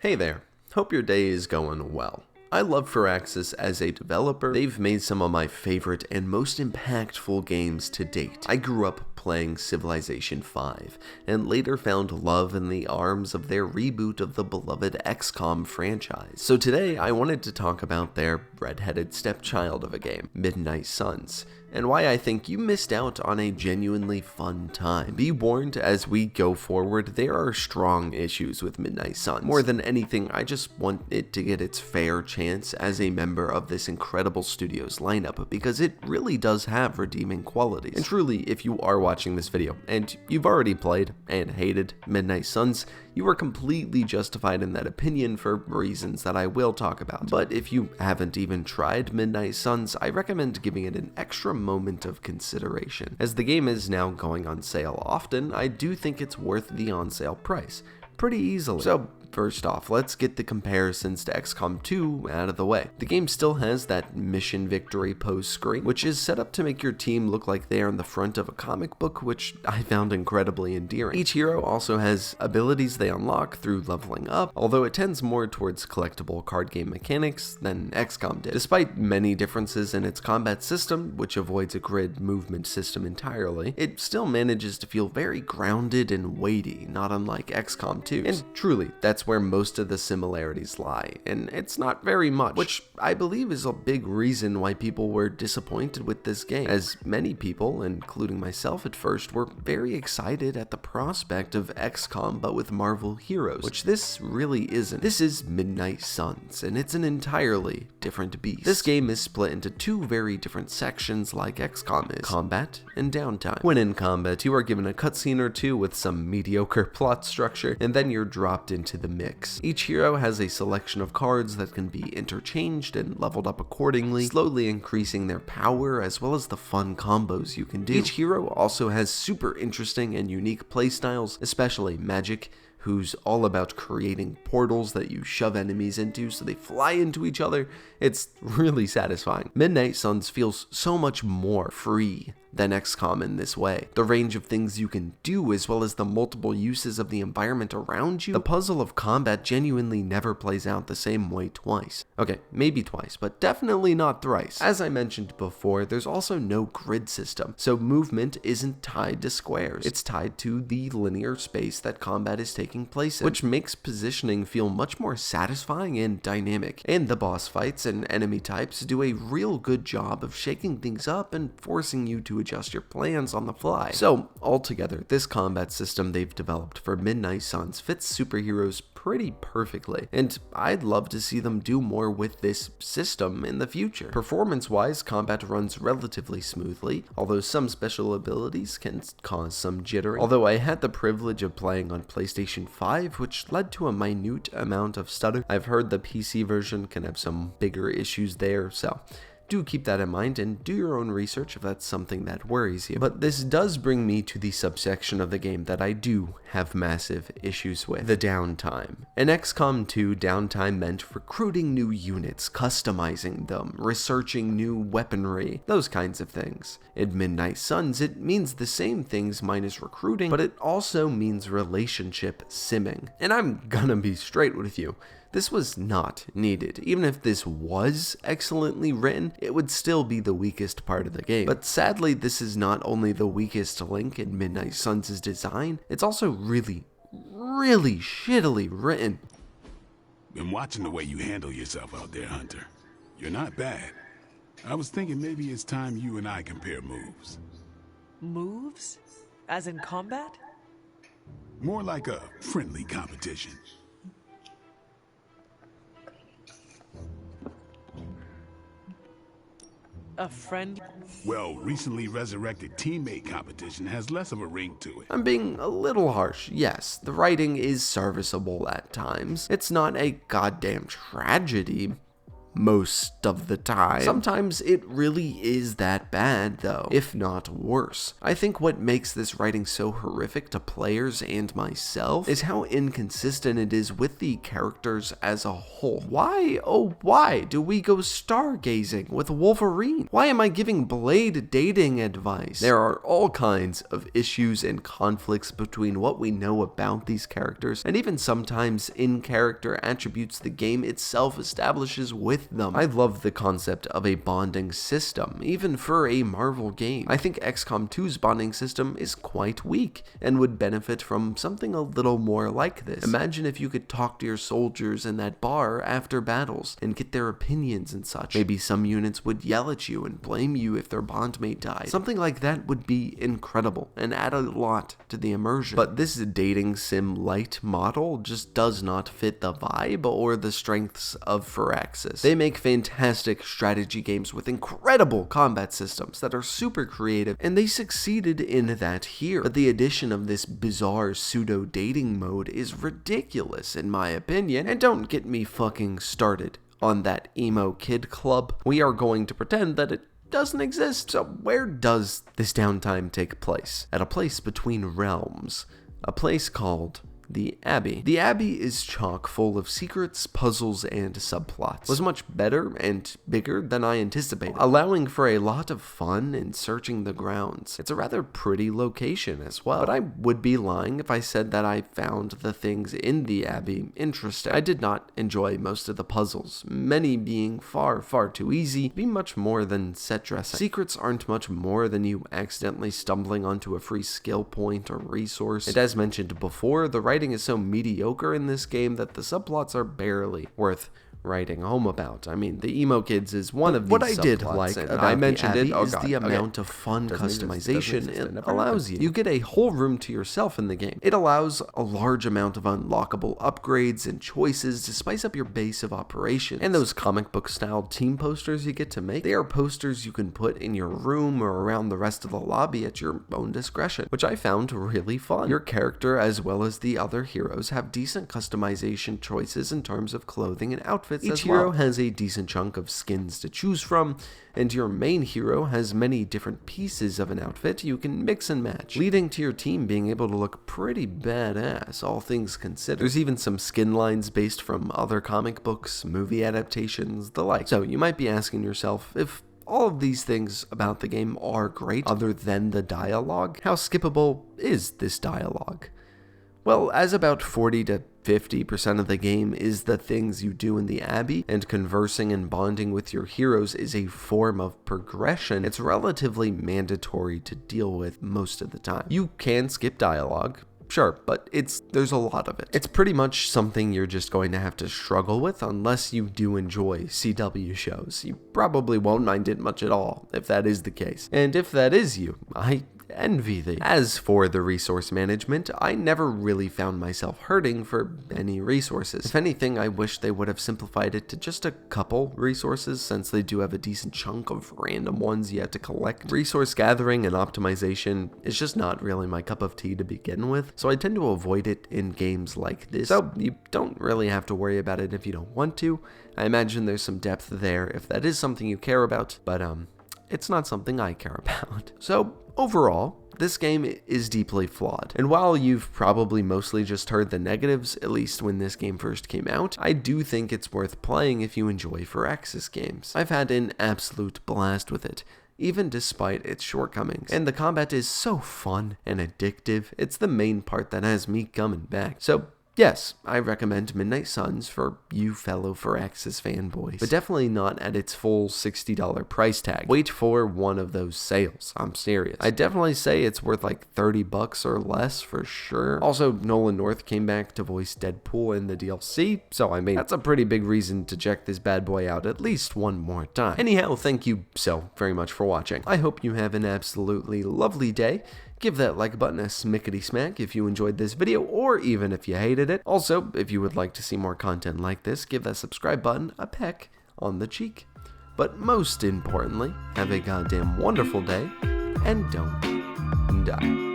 Hey there, hope your day is going well. I love Firaxis as a developer. They've made some of my favorite and most impactful games to date. I grew up playing Civilization V, and later found love in the arms of their reboot of the beloved XCOM franchise. So today I wanted to talk about their red-headed stepchild of a game, Midnight Suns, and why I think you missed out on a genuinely fun time. Be warned, as we go forward, there are strong issues with Midnight Suns. More than anything, I just want it to get its fair chance as a member of this incredible studio's lineup, because it really does have redeeming qualities. And truly, if you are watching this video, and you've already played and hated Midnight Suns, you are completely justified in that opinion for reasons that I will talk about. But if you haven't even tried Midnight Suns, I recommend giving it an extra moment of consideration. As the game is now going on sale often, I do think it's worth the on-sale price pretty easily. So first off, let's get the comparisons to XCOM 2 out of the way. The game still has that mission victory pose screen, which is set up to make your team look like they are on the front of a comic book, which I found incredibly endearing. Each hero also has abilities they unlock through leveling up, although it tends more towards collectible card game mechanics than XCOM did. Despite many differences in its combat system, which avoids a grid movement system entirely, it still manages to feel very grounded and weighty, not unlike XCOM 2's. And truly, that's where most of the similarities lie, and it's not very much, which I believe is a big reason why people were disappointed with this game, as many people, including myself at first, were very excited at the prospect of XCOM but with Marvel heroes, which this really isn't. This is Midnight Suns, and it's an entirely different beast. This game is split into two very different sections like XCOM is, combat and downtime. When in combat, you are given a cutscene or two with some mediocre plot structure, and then you're dropped into the mix. Each hero has a selection of cards that can be interchanged and leveled up accordingly, slowly increasing their power as well as the fun combos you can do. Each hero also has super interesting and unique playstyles, especially Magic, who's all about creating portals that you shove enemies into so they fly into each other. It's really satisfying. Midnight Suns feels so much more free than XCOM in this way. The range of things you can do, as well as the multiple uses of the environment around you, the puzzle of combat genuinely never plays out the same way twice. Okay, maybe twice, but definitely not thrice. As I mentioned before, there's also no grid system, so movement isn't tied to squares. It's tied to the linear space that combat is taking place in, which makes positioning feel much more satisfying and dynamic. And the boss fights and enemy types do a real good job of shaking things up and forcing you to adjust your plans on the fly. So altogether, this combat system they've developed for Midnight Suns fits superheroes pretty perfectly, and I'd love to see them do more with this system in the future. Performance-wise, combat runs relatively smoothly, although some special abilities can cause some jittering. Although I had the privilege of playing on PlayStation 5, which led to a minute amount of stutter. I've heard the PC version can have some bigger issues there, so do keep that in mind and do your own research if that's something that worries you. But this does bring me to the subsection of the game that I do have massive issues with: the downtime. In XCOM 2, downtime meant recruiting new units, customizing them, researching new weaponry, those kinds of things. In Midnight Suns, it means the same things minus recruiting, but it also means relationship simming. And I'm gonna be straight with you. This was not needed. Even if this was excellently written, it would still be the weakest part of the game. But sadly, this is not only the weakest link in Midnight Suns' design, it's also really shittily written. Been watching the way you handle yourself out there, Hunter. You're not bad. I was thinking maybe it's time you and I compare moves. Moves? As in combat? More like a friendly competition. A friend? Well, recently resurrected teammate competition has less of a ring to it. I'm being a little harsh. Yes, the writing is serviceable at times. It's not a goddamn tragedy, most of the time. Sometimes it really is that bad though, if not worse. I think what makes this writing so horrific to players and myself is how inconsistent it is with the characters as a whole. Why, oh why, do we go stargazing with Wolverine? Why am I giving Blade dating advice? There are all kinds of issues and conflicts between what we know about these characters, and even sometimes in-character attributes the game itself establishes with them. I love the concept of a bonding system, even for a Marvel game. I think XCOM 2's bonding system is quite weak, and would benefit from something a little more like this. Imagine if you could talk to your soldiers in that bar after battles, and get their opinions and such. Maybe some units would yell at you and blame you if their bondmate died. Something like that would be incredible, and add a lot to the immersion. But this dating sim light model just does not fit the vibe or the strengths of Firaxis. They make fantastic strategy games with incredible combat systems that are super creative, and they succeeded in that here. But the addition of this bizarre pseudo-dating mode is ridiculous in my opinion, and don't get me fucking started on that emo kid club. We are going to pretend that it doesn't exist. So where does this downtime take place? At a place between realms. A place called the Abbey. The Abbey is chock full of secrets, puzzles, and subplots. It was much better and bigger than I anticipated, allowing for a lot of fun in searching the grounds. It's a rather pretty location as well, but I would be lying if I said that I found the things in the Abbey interesting. I did not enjoy most of the puzzles, many being far too easy, be much more than set dressing. Secrets aren't much more than you accidentally stumbling onto a free skill point or resource, and as mentioned before, the writing is so mediocre in this game that the subplots are barely worth writing home about. I mean, the emo kids is one of these subplots. What I did like about I mentioned it is the amount of fun customization it allows you. You get a whole room to yourself in the game. It allows a large amount of unlockable upgrades and choices to spice up your base of operations. And those comic book style team posters you get to make, they are posters you can put in your room or around the rest of the lobby at your own discretion, which I found really fun. Your character as well as the other heroes have decent customization choices in terms of clothing and outfits. Each hero has a decent chunk of skins to choose from, and your main hero has many different pieces of an outfit you can mix and match, leading to your team being able to look pretty badass, all things considered. There's even some skin lines based from other comic books, movie adaptations, the like. So you might be asking yourself, if all of these things about the game are great, other than the dialogue, how skippable is this dialogue? Well, as about 40 to 50% of the game is the things you do in the Abbey, and conversing and bonding with your heroes is a form of progression, it's relatively mandatory to deal with most of the time. You can skip dialogue, sure, but there's a lot of it. It's pretty much something you're just going to have to struggle with unless you do enjoy CW shows. You probably won't mind it much at all if that is the case. And if that is you, I envy thee. As for the resource management, I never really found myself hurting for any resources. If anything, I wish they would have simplified it to just a couple resources, since they do have a decent chunk of random ones you have to collect. Resource gathering and optimization is just not really my cup of tea to begin with, so I tend to avoid it in games like this. So you don't really have to worry about it if you don't want to. I imagine there's some depth there if that is something you care about, but it's not something I care about. So overall, this game is deeply flawed, and while you've probably mostly just heard the negatives, at least when this game first came out, I do think it's worth playing if you enjoy Firaxis games. I've had an absolute blast with it, even despite its shortcomings, and the combat is so fun and addictive. It's the main part that has me coming back. So yes, I recommend Midnight Suns for you fellow Firaxis fanboys, but definitely not at its full $60 price tag. Wait for one of those sales, I'm serious. I definitely say it's worth like $30 or less for sure. Also, Nolan North came back to voice Deadpool in the DLC, so I mean, that's a pretty big reason to check this bad boy out at least one more time. Anyhow, thank you so very much for watching. I hope you have an absolutely lovely day. Give that like button a smickety smack if you enjoyed this video, or even if you hated it. Also, if you would like to see more content like this, give that subscribe button a peck on the cheek. But most importantly, have a goddamn wonderful day, and don't die.